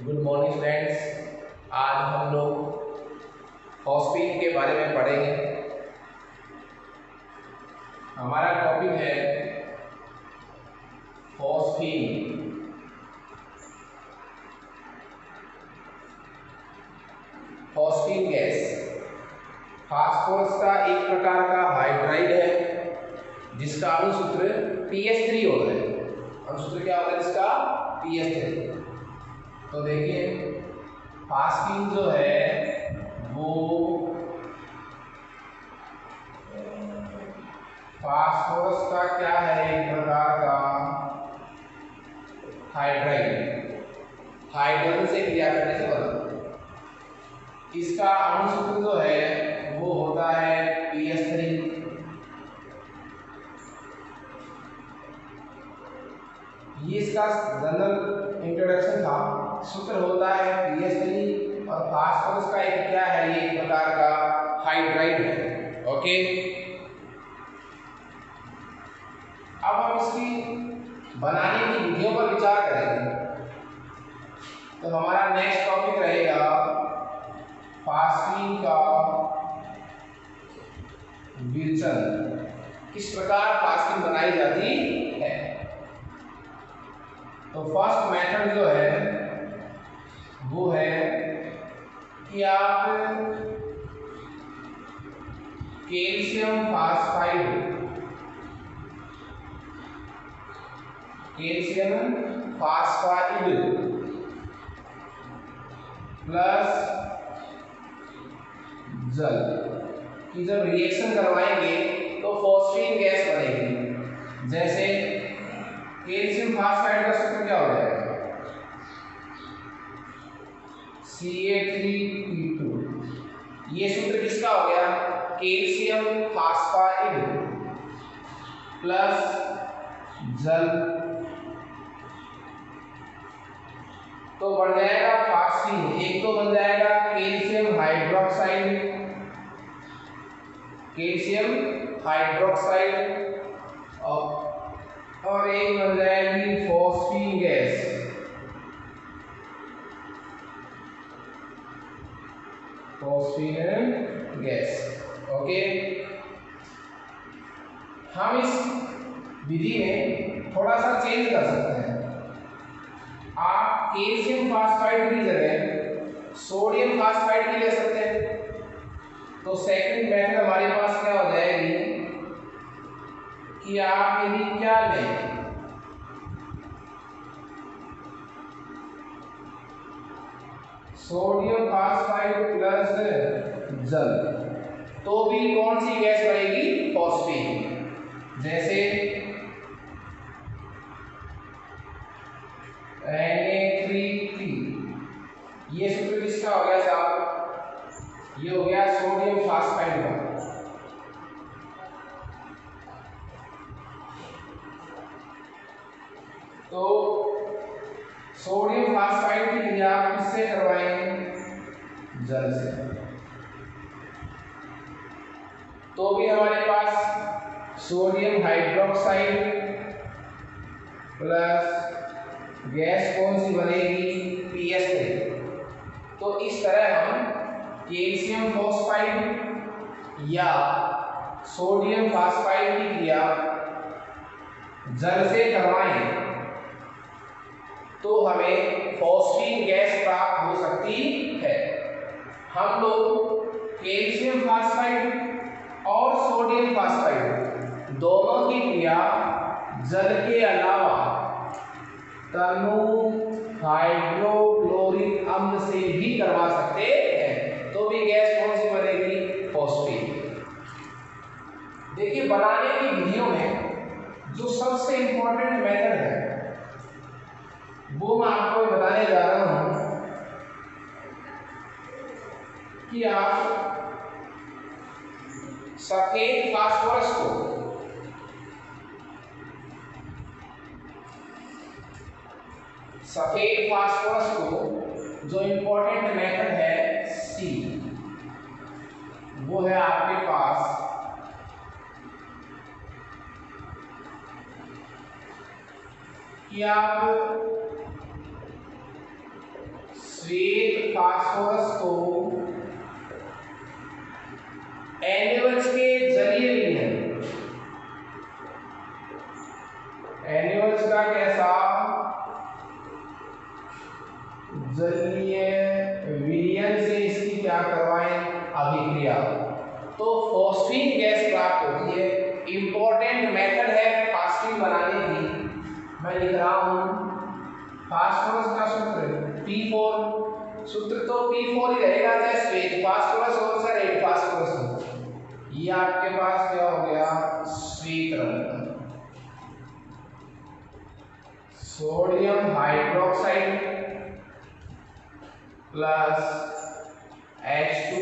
Good morning friends. आज हम लोग फॉस्फीन के बारे में पढ़ेंगे। हमारा टॉपिक है फॉस्फीन। फॉस्फीन गैस फास्फोरस का एक प्रकार का हाइड्राइड है जिसका अणुसूत्र PH3 होता है। अणुसूत्र क्या होता है इसका? PH3। तो देखिए फास्फीन जो है वो फास्फोरस का क्या है, एक प्रकार का हाइड्राइड, हाइड्रोजन से क्रिया करने से बना। इसका अणुसूत्र जो है वो होता है PH3। ये इसका जनरल इंट्रोडक्शन था। सूत्र होता है PH3 और फास्फोरस का एक क्या है, ये एक प्रकार का हाइड्राइड है। ओके, अब हम इसकी बनाने की विधियों पर विचार करेंगे। तो हमारा नेक्स्ट टॉपिक रहेगा फास्फीन का विरचन, किस प्रकार फास्फीन बनाई जाती है। तो फर्स्ट मेथड जो है वो है कि आप कैल्शियम फास्फाइड प्लस जल की जब रिएक्शन करवाएंगे तो फॉस्फीन गैस बनेगी। जैसे कैल्शियम फास्फाइड का सूत्र क्या हो जाएगा? Ca3P2। ये सूत्र किसका हो गया? कैल्शियम फास्फाइड प्लस जल, तो बन जाएगा फास्फीन। एक तो बन जाएगा कैल्शियम हाइड्रोक्साइड और एक बन जाएगी फॉस्फीन गैस। ओके, हम इस विधि में थोड़ा सा चेंज कर सकते हैं। आप कैल्शियम फास्फाइड की जगह सोडियम फास्फाइड भी ले सकते हैं। तो सेकंड मेथड हमारे पास क्या हो जाएगी कि आप यदि क्या लें, सोडियम फास्फाइड प्लस जल, तो भी कौन सी गैस बनेगी? फॉस्फीन। जैसे Na3P, ये सूत्र किसका हो गया साहब? ये हो गया सोडियम फास्फाइड का। तो सोडियम फास्फाइड की क्रिया किससे करवाएंगे? जल से। तो भी हमारे पास सोडियम हाइड्रोक्साइड प्लस गैस कौन सी बनेगी? PH3। तो इस तरह हम कैल्शियम फॉस्फाइड या सोडियम फास्फाइड की क्रिया जल से करवाएं तो हमें फॉस्फीन गैस प्राप्त हो सकती है। हम लोग कैल्शियम फास्फाइड और सोडियम फास्फाइड दोनों की क्रिया जल के अलावा तनु हाइड्रोक्लोरिक अम्ल से भी करवा सकते हैं। तो भी गैस कौन सी बनेगी? फॉस्फीन। देखिए, बनाने की विधियों में जो सबसे इंपॉर्टेंट मेथड है वो मैं आपको बताने जा रहा हूं कि आप सफेद फास्फोरस को जो इंपॉर्टेंट मेथड है C, वो है आपके पास कि आप श्वेत फास्फोरस को NaOH के जलीय विलयन, NaOH का कैसा जलीय विलयन से इसकी क्या करवाएं, अभिक्रिया, तो फॉस्फीन गैस प्राप्त होती है। इंपॉर्टेंट मेथड है फास्फीन बनाने की, मैं लिख रहा हूं। फास्फोरस का सूत्र P4, सूत्र तो P4 ही रहेगा, चाहे श्वेत फास्फोरस हो चाहे रेड फास्फोरस हो। ये आपके पास क्या हो गया, श्वेत रंग, sodium hydroxide plus H2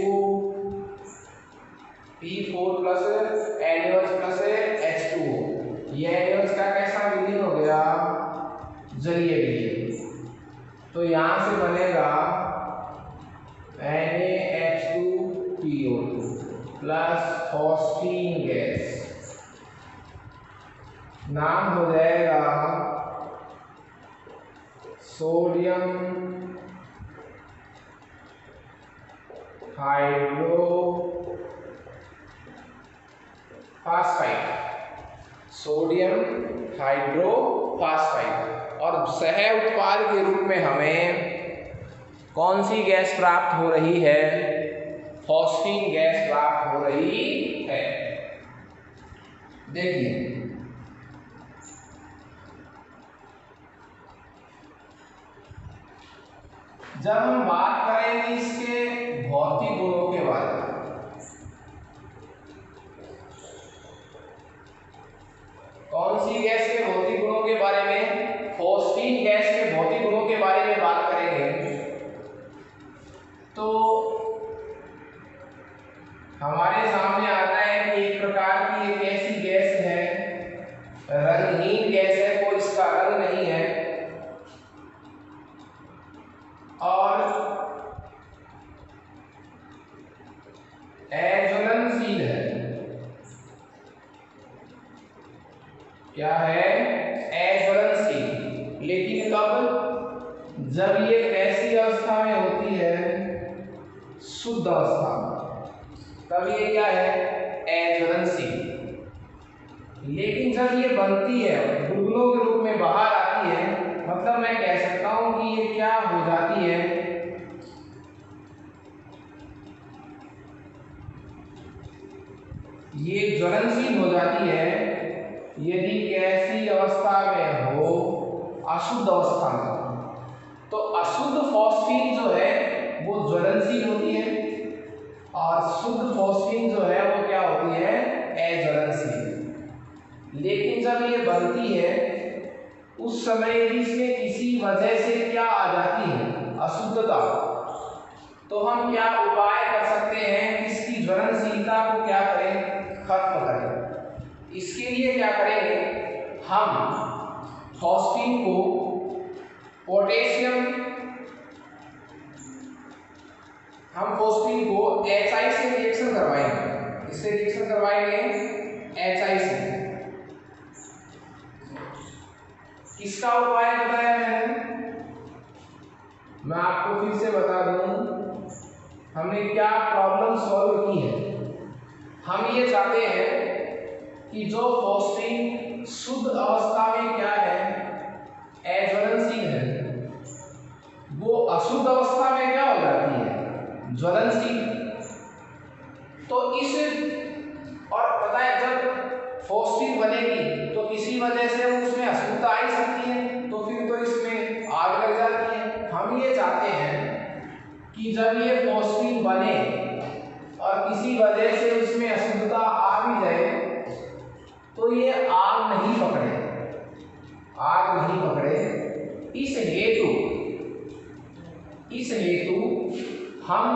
P4 plus NaOH plus H2O। ये NaOH का कैसा विलयन हो गया, जलीय विलयन। तो यहां से बनेगा NaH2PO2 प्लस फॉस्फीन गैस, नाम हो जाएगा सोडियम हाइड्रोफास्फाइड, सोडियम हाइड्रोफास्फाइड। और सह उत्पाद के रूप में हमें कौन सी गैस प्राप्त हो रही है, फॉस्फीन गैस प्राप्त हो रही है। देखिए जब हम बात करेंगे इसके भौतिक गुणों के बारे में, कौन सी गैस के भौतिक गुणों के बारे में, फॉस्फीन गैस के भौतिक गुणों के बारे में बात करेंगे, तो हमारे सामने आता है कि एक प्रकार की एक ऐसी गैस है, रंगहीन गैस है, कोई इसका रंग नहीं है और अज्वलनशील है। क्या है, अज्वलनशील। लेकिन कब, जब ये ऐसी अवस्था में होती है, शुद्ध अवस्था में, तब ये क्या है, अज्वलनशील। लेकिन जब ये बनती है, बुलबुलों के रूप में बाहर आती है, मतलब मैं कह सकता हूं कि ये क्या हो जाती है, ये ज्वलनशील हो जाती है यदि कैसी अवस्था में हो, अशुद्ध अवस्था में। तो अशुद्ध फॉस्फीन जो है वो ज्वलनशील होती है और शुद्ध फॉस्फीन जो है वो क्या होती है, अज्वलनशील। लेकिन जब ये बनती है उस समय इसमें किसी वजह से क्या आ जाती है, अशुद्धता, तो हम क्या उपाय कर सकते हैं, इसकी ज्वलनशीलता को क्या करें, खत्म करें। इसके लिए क्या करेंगे, हम फॉस्फीन को पोटेशियम, हम फॉस्फीन को HI से रिएक्शन करवाएंगे। इससे रिएक्शन करवाएंगे HI से। किसका उपाय बताया मैंने, मैं आपको फिर से बता दूं, हमने क्या प्रॉब्लम सॉल्व की है। हम ये चाहते हैं कि जो फॉस्फीन शुद्ध अवस्था में क्या है, अज्वलनशील है, वो अशुद्ध अवस्था में क्या हो जाती है, ज्वलनशील। तो इस, और पता है जब फॉस्फीन बनेगी तो किसी वजह से उसमें अशुद्धता आ ही सकती है, तो फिर तो इसमें आग लग जाती है। हम ये चाहते हैं कि जब ये फॉस्फीन बने और किसी वजह से उसमें अशुद्धता आ भी जाए तो ये आग नहीं पकड़े, आग नहीं पकड़े। इस हेतु हम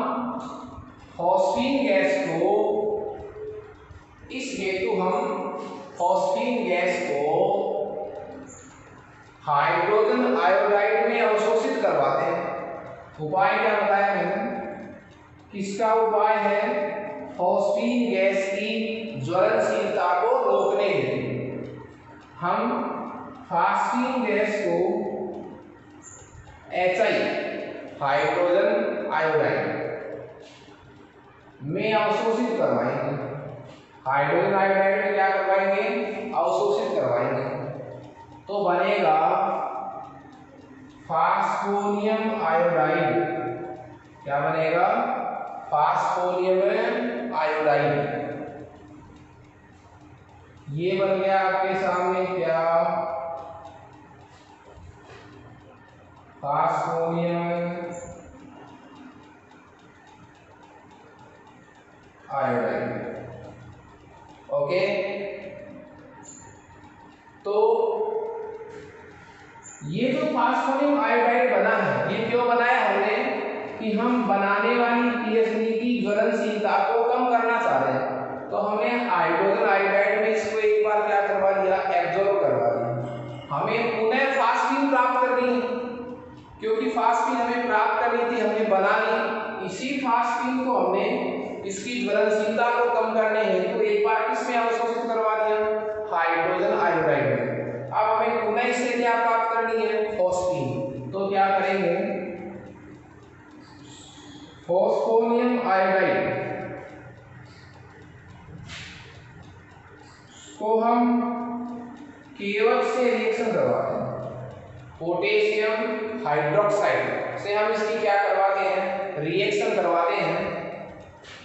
फॉस्फीन गैस को, इस हेतु हम फॉस्फीन गैस को हाइड्रोजन आयोडाइड में अवशोषित करवाते हैं। उपाय क्या बताया मैंने, किसका उपाय है, फॉस्फीन गैस की ज्वलनशीलता को रोकने के लिए हम फॉस्फीन गैस को HI हाइड्रोजन आयोडाइड में अवशोषित करवाएंगे। हाइड्रोजन आयोडाइड में क्या करवाएंगे? अवशोषित करवाएंगे। तो बनेगा फास्फोनियम आयोडाइड। क्या बनेगा? फास्फोनियम आयोडाइड। ये बन गया आपके सामने क्या? फास्फोनियम आयोडाइड। ओके, तो ये जो फास्फोनियम आयोडाइड बना है, ये क्यों बनाया हमने? कि हम बनाने वाली पीएचडी की ज्वलनशीलता को कम करना चाह रहे हैं। तो हमें हाइड्रोजन आयोडाइड में इसको एक बार क्या करवा दिया? एब्जॉर्ब करवा दिया। हमें पुनः फास्फीन प्राप्त करनी है, क्योंकि फास्फीन हमें प्राप्त करनी थी, हमने बना ली। इसी फास्फीन को हमने इसकी ज्वलनशीलता को कम करने हेतु एक बार किसमें अवशोषित करवा दिया? हाइड्रोजन आयोडाइड में। अब हमें पुनः इससे क्या प्राप्त करनी है? फॉस्फीन। तो क्या करेंगे? फॉस्फोनियम आयोडाइड को हम केवल से रिएक्शन करवाते हैं। पोटेशियम हाइड्रोक्साइड से हम इसकी क्या करवाते हैं? रिएक्शन करवाते हैं।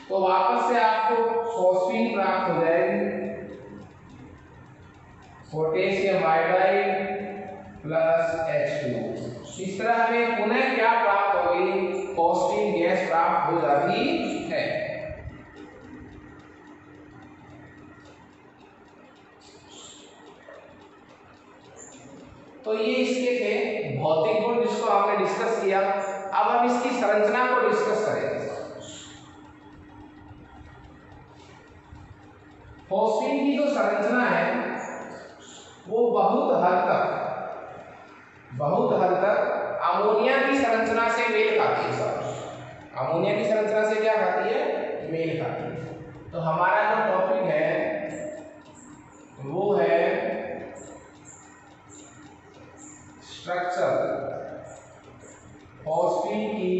तो वापस से आपको फॉस्फीन प्राप्त हो जाएगी। Potassium iodide plus H2। इस तरह हमें पुनः क्या प्राप्त होगी? फॉस्फीन गैस प्राप्त हो जाती है। तो ये इसके थे भौतिक गुण जिसको आपने डिस्कस किया। अब हम इसकी संरचना को डिस्कस करेंगे। फॉस्फीन की जो संरचना है वो बहुत हद तक अमोनिया की संरचना से मेल खाती है। सब अमोनिया की संरचना से क्या खाती है? मेल खाती है। तो हमारा जो टॉपिक है वो है स्ट्रक्चर फॉस्फीन की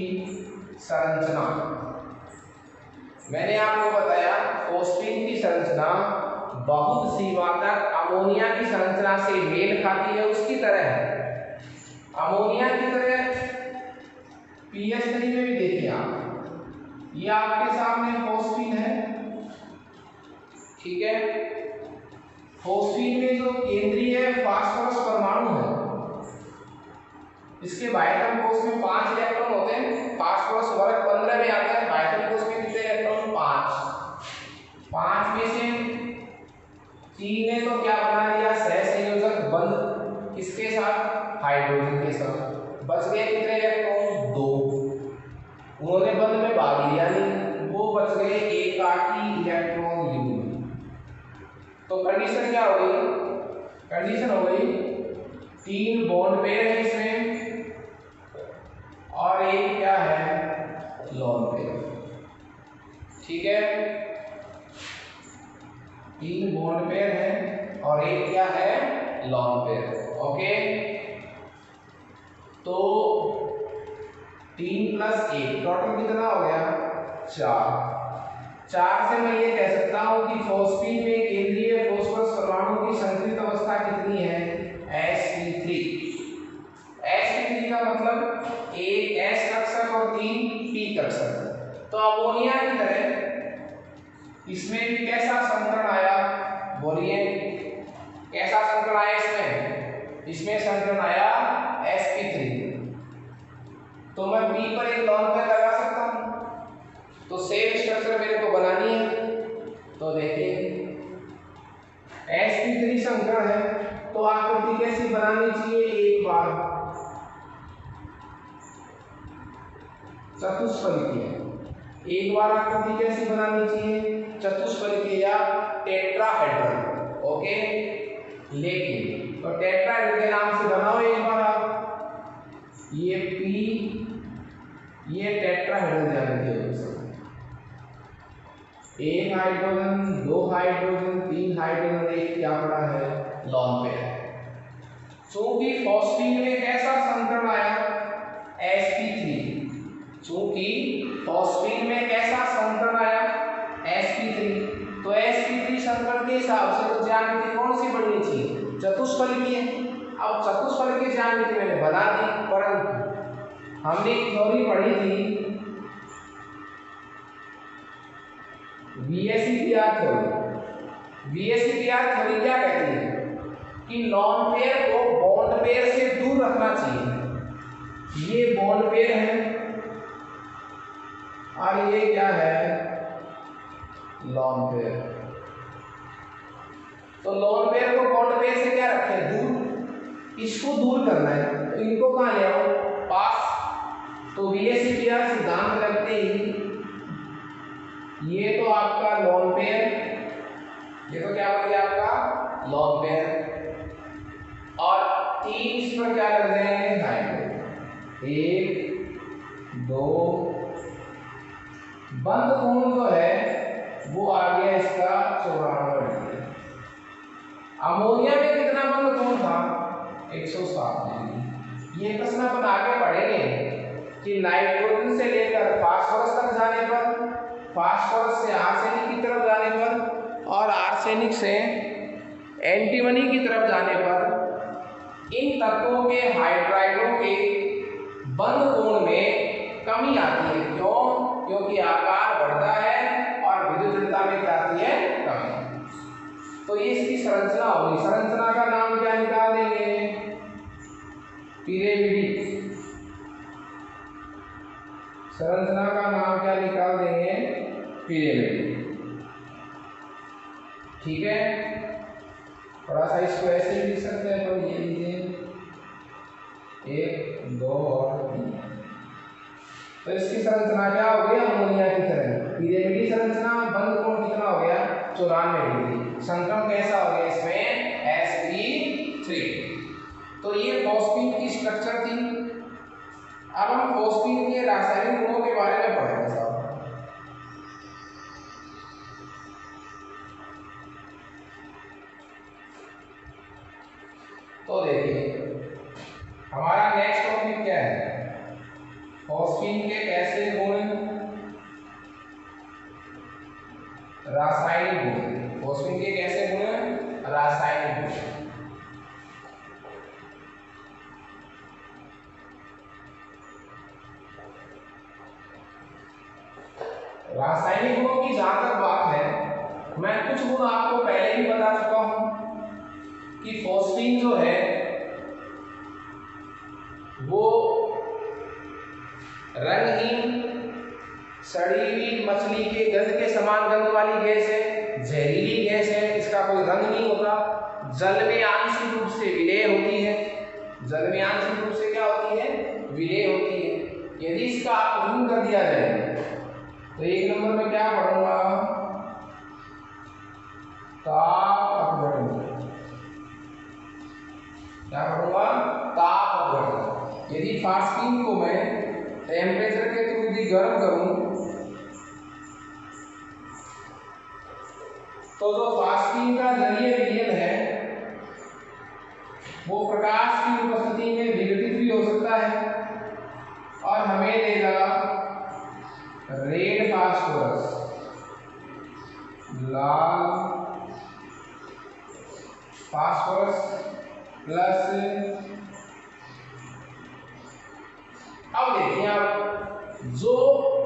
संरचना। मैंने आपको बताया फॉस्फीन की संरचना बहुत सीमा तक अमोनिया की संरचना से मेल खाती है। उसकी तरह अमोनिया की तरह पीएच3 में भी देखिए आप, ये आपके सामने फॉस्फीन है, ठीक है। फॉस्फीन में जो केंद्रीय फास्फोरस परमाणु है, इसके बायटम कोष में 5 इलेक्ट्रॉन होते हैं। फास्फोरस वर्ग 15 में आता है। बायटम कोष में कितने इलेक्ट्रॉन? 5 में से 3 ने तो क्या बना दिया? सहसंयोजक बंध किसके साथ? हाइड्रोजन के साथ। बच गए कितने इलेक्ट्रॉन? 2। उन्होंने बंध में भाग लिया नहीं, वो बच गए एकाकी इलेक्ट्रॉन युग्म। तो कंडीशन क्या हो गई? कंडीशन हो गई 3 बॉन्ड पेयर है इसमें और एक क्या है? लोन पेयर, ठीक है। 3 बॉन्ड पेयर है और एक क्या है? Lone pair. ओके, तो 3 + 1 टोटल कितना हो गया? 4 से मैं ये कह सकता हूं कि फॉस्फीन में केंद्रीय फास्फोरस परमाणु की संकरित अवस्था कितनी है? sp3। sp3 का मतलब 1 s कक्षक और 3 p कक्षक। तो अमोनिया की तरह इसमें भी कैसा संकरण आया? बोलिए, कैसा संकरण आया इसमें? इसमें संकरण आया sp3। तो मैं p पर एक लोन पेयर लगा सकता हूं। तो सेम स्ट्रक्चर मेरे को बनानी है। तो देखिए sp3 संकरण है, तो आकृति कैसी बनानी चाहिए? एक बार चतुष्फलकीय। एक बार आकृति कैसी बनानी चाहिए? चतुष्फलकीय या टेट्राहेड्रल। ओके, लेकिन तो टेट्राहेड्रल के नाम से बनाओ एक बार आप। ये P, ये टेट्राहेड्रल जानते हो। एक हाइड्रोजन, 2 हाइड्रोजन, 3 हाइड्रोजन, एक क्या पड़ा है? Lone pair. चूंकि फॉस्फीन में कैसा संकरण आया? sp3, कि फॉस्फीन में कैसा संकरण आया, sp3। तो sp3 संकरण के हिसाब से तो ज्यामिति कौन सी बननी चाहिए, चतुष्फलकीय है। अब चतुष्फलकीय ज्यामिति मैंने बना दी, परंतु हमने एक थ्योरी पढ़ी थी VSEPR थ्योरी। VSEPR थ्योरी क्या कहती है कि लॉन पेयर को बॉन्ड पेयर से दूर रखना चाहिए। ये बॉन्ड पेयर है और ये क्या है, लॉन पेयर। तो लॉन पेयर को बॉन्ड पेयर से क्या रखें, दूर, इसको दूर करना है। तो इनको कहाँ ले आओ, पास। तो VSEPR सिद्धांत लगते ही ये तो आपका लॉन पेयर, ये तो क्या बन गया आपका लॉन पेयर, और 3 इस पर क्या लग जाएंगे, हाइड्रोजन। 1 2 बंद कोण जो है वो आ गया इसका 94 डिग्री। अमोनिया में कितना बंद कोण था, 107 डिग्री। ये प्रश्न अपन आगे पढ़ेंगे कि नाइट्रोजन से लेकर फास्फोरस तक जाने पर, फास्फोरस से आर्सेनिक की तरफ जाने पर और आर्सेनिक से एंटीमनी की तरफ जाने पर इन तत्वों के हाइड्राइडों के बंद कोण में कमी आती है। क्यों, क्योंकि आकार बढ़ता है और विद्युतता में क्या आती है, कमी। तो ये इसकी संरचना होगी। संरचना का नाम क्या निकाल देंगे, पिरेमिड। संरचना का नाम क्या निकाल देंगे, पिरेमिड। ठीक है, थोड़ा सा इसको ऐसे ही लिख सकते हैं, तो ये लीजिए 1 2 और 3। तो इसकी संरचना क्या हो गई, अमोनिया की तरह। पिरेमिडी संरचना, बंद कोण कितना हो गया, 94 डिग्री। संक्रमण कैसा हो गया इसमें, sp3। तो ये फॉस्फीन की स्ट्रक्चर थी। अब हम फॉस्फीन के रासायनिक गुणों के बारे में पढ़ेंगे साहब। तो देखिए हमारा नेक्स्ट टॉपिक क्या है, फॉस्फीन के कैसे गुण, रासायनिक गुण। फॉस्फीन के कैसे गुण, रासायनिक गुण। रासायनिक गुणों की जहां तक बात है, मैं कुछ गुण आपको पहले ही बता चुका हूं कि फॉस्फीन जो है वो रंगहीन, सड़ी हुई मछली के गंध के समान गंध वाली गैस है, जहरीली गैस है, इसका कोई रंग नहीं होता, जल में आंशिक रूप से विलेय होती है। जल में आंशिक रूप से क्या होती है, विलेय होती है। यदि इसका अपघटन कर दिया जाए तो 1 नंबर में क्या पढ़ूंगा, ताप अपघटन। क्या पढ़ूंगा, ताप अपघटन। यदि फास्फीन को मैं टेम्परेचर के थ्रू यदि गर्म करूं तो जो फास्फीन का जलीय विलयन है वो प्रकाश की उपस्थिति में विघटित भी हो सकता है और हमें देगा रेड फास्फोरस, लाल फास्फोरस प्लस। अब देखिए आप, जो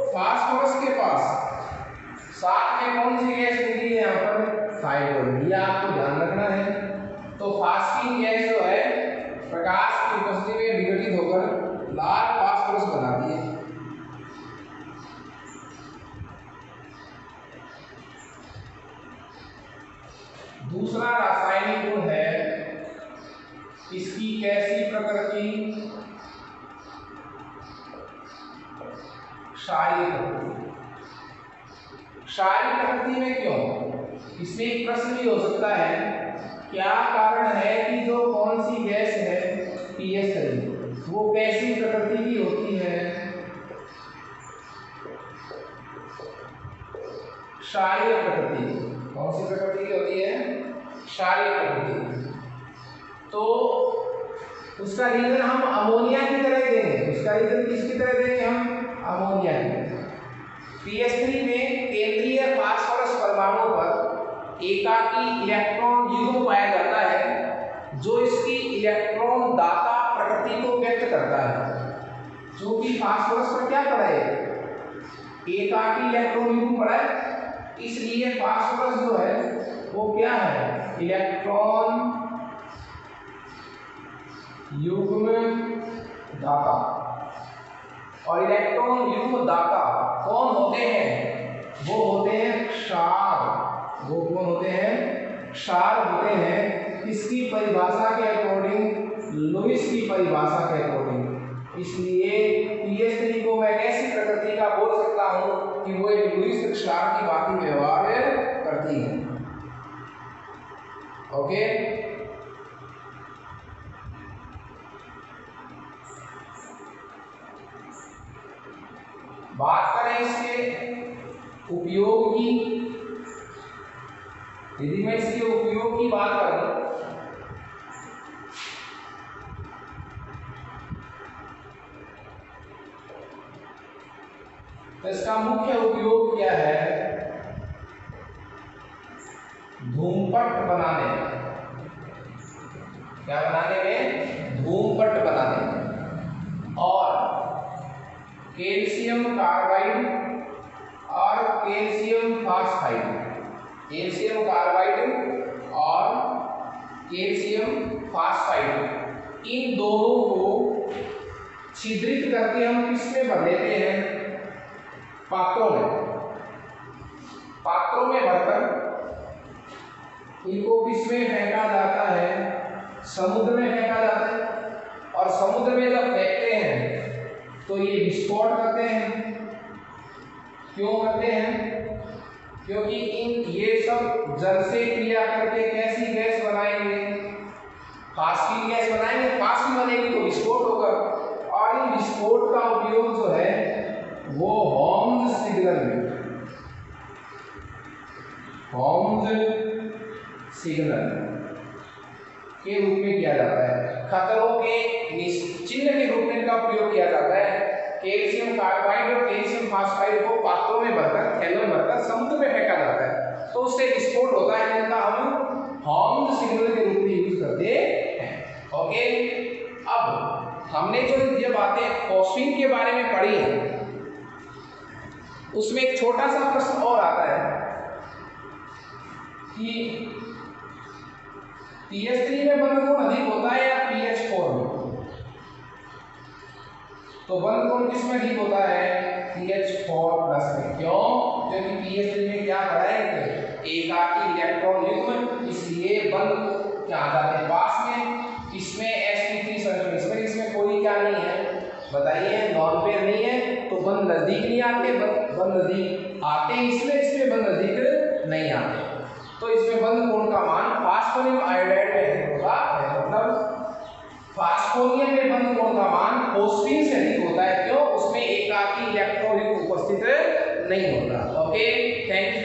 फास्फोरस के पास साथ में कौन सी गैस मिली है, यहाँ पर हाइड्रोजन, ये आपको ध्यान रखना है। तो फास्फीन गैस जो है प्रकाश की उपस्थिति में विघटित होकर लाल फास्फोरस बनाती है। दूसरा रासायनिक गुण है इसकी कैसी प्रकृति, क्षारीय प्रकृति। क्षारीय प्रकृति में क्यों, इसमें एक प्रश्न भी हो सकता है, क्या कारण है कि जो कौन सी गैस है PH3 वो कैसी प्रकृति की होती है, क्षारीय प्रकृति। कौन सी प्रकृति की होती है, क्षारीय प्रकृति। तो उसका रीजन हम अमोनिया की तरह देंगे। उसका रीजन किसकी तरह देंगे हम, अमोनिया की pH3 में केंद्रीय फास्फोरस परमाणु पर एकाकी इलेक्ट्रॉन युग्म पाया जाता है जो इसकी इलेक्ट्रॉन दाता प्रकृति को व्यक्त करता है। जो कि फास्फोरस पर क्या पड़ा है, एकाकी इलेक्ट्रॉन युग्म पड़ा है, इसलिए फास्फोरस जो है वो क्या है, इलेक्ट्रॉन युग्म दाता। और इलेक्ट्रॉन युग्म दाता कौन होते हैं, वो होते हैं क्षार। वो कौन होते हैं, क्षार होते हैं। इसकी परिभाषा के अकॉर्डिंग, लुईस की परिभाषा के अकॉर्डिंग। इसलिए pH3 को मैं कैसी प्रकृति का बोल सकता हूं कि वो एक लुईस क्षार की भांति व्यवहार करती है। ओके, बात करें इसके उपयोग की। यदि मैं इसके उपयोग की बात करूं तो इसका मुख्य उपयोग क्या है, धूमपट बनाने में। क्या बनाने में, धूमपट बनाने में। और कैल्शियम कार्बाइड और कैल्शियम फास्फाइड, कैल्शियम कार्बाइड और कैल्शियम फास्फाइड, इन दोनों को छिद्रित करके हम किसमें भर लेते हैं, पात्रों में। पात्रों में भरकर इनको किसमें फेंका जाता है, समुद्र में फेंका जाता है। और समुद्र में जब फेंकते हैं तो ये विस्फोट करते हैं। क्यों करते हैं, क्योंकि ये सब जल से क्रिया करके कैसी गैस बनाएंगे, फास्फिन गैस बनाएंगे। फास्फिन बनेगी तो विस्फोट होगा। और इन विस्फोट का उपयोग जो है वो होम्स सिग्नल में, होम्स सिग्नल के रूप में किया जाता है। खतरों के चिन्ह के रूप में इनका प्रयोग किया जाता है। कैल्शियम कार्बाइड और कैल्शियम फास्फाइड को पात्रों में भरकर, थैलों में भरकर समुद्र में फेंका जाता है तो उससे विस्फोट होता है, जिनका हम होम्स सिग्नल के रूप में यूज करते हैं। ओके, अब हमने जो ये बातें फॉस्फीन के बारे में पढ़ी है, उसमें एक छोटा सा प्रश्न और आता है कि pH3 में बंध कोण अधिक होता है या pH4 में। तो बंध कोण किसमें अधिक होता है, pH4+ में। क्यों, क्योंकि pH3 में क्या करा है, एकाकी इलेक्ट्रॉन युग्म, इसलिए बंध क्या आ जाते हैं पास में। इसमें sp3 सल्फर, इसमें कोई क्या नहीं है, बताइए, नॉन पेयर नहीं है, तो बंध नजदीक नहीं आते। बंध नजदीक आते हैं इसमें बंध नजदीक नहीं आते। तो इसमें बंध कोण का मान फास्फोनियम आयोडाइड में अधिक होता है, मतलब फास्फोनियम में बंध कोण का मान फोस्फीन से अधिक होता है। क्यों, उसमें एकाकी इलेक्ट्रॉन उपस्थित नहीं होता। Okay, thank you.